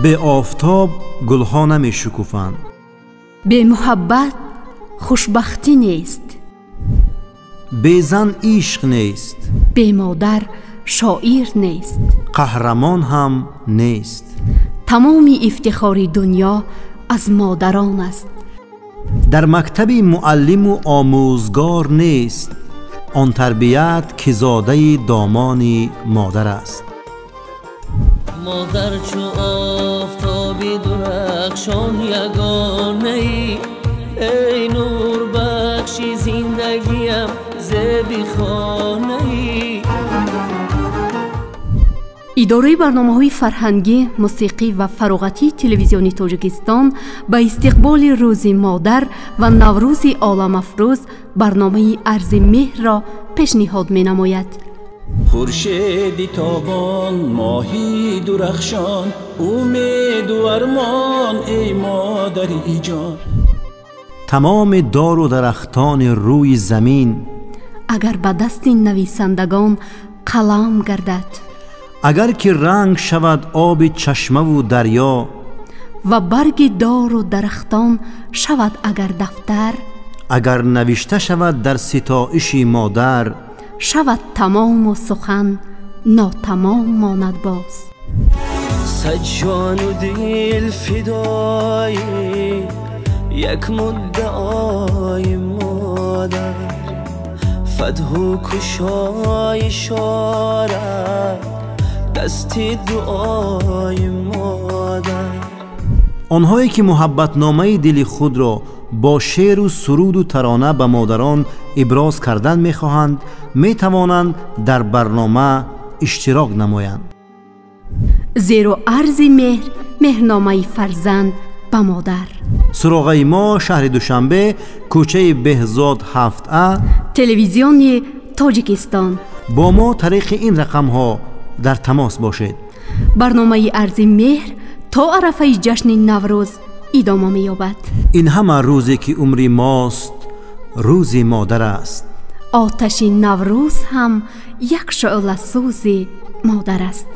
به آفتاب گلها نمی شکوفند. به محبت خوشبختی نیست. به زن عشق نیست. به مادر شاعر نیست. قهرمان هم نیست. تمام افتخار دنیا از مادران است. در مکتب معلم و آموزگار نیست. آن تربیت که زاده دامان مادر است. مادر چو آفتابی درخشان یگانه ای، ای نور بخشی زندگیم ز بیخانه ای. اداره برنامه‌های فرهنگی، موسیقی و فراغتی تلویزیونی تاجیکستان به استقبال روز مادر و نوروز عالم افروز برنامه عرض مهر را پیشنهاد می‌نماید. خورشیدی تابان، ماهی درخشان، امید و ارمان ای مادری جان. تمام دار و درختان روی زمین اگر به دست نویسندگان قلم گردد، اگر که رنگ شود آب چشمه و دریا، و برگ دار و درختان شود اگر دفتر، اگر نوشته شود در ستایش مادر، شود تمام و سخن ناتمام ماند باز. صد جان و دل فدای یک مدعای مادر، فتح و کشای شارع دست دعای مادر. آنهایی که محبت نامه دل خود را با شعر و سرود و ترانه به مادران ابراز کردن می‌خواهند، می‌توانند در برنامه اشتراک نمایند. زیرا عرض مهر، مهرنامه فرزند به مادر. سراغه ما، شهر دوشنبه، کوچه بهزاد 7A، تلویزیون تاجیکستان. با ما طریق این رقم ها در تماس باشید. برنامه عرض مهر تا عرفه جشن نوروز ادامه می‌یابد. این همه روزی که عمر ماست، روز مادر است. آتش نوروز هم یک شعله سوز مادر است.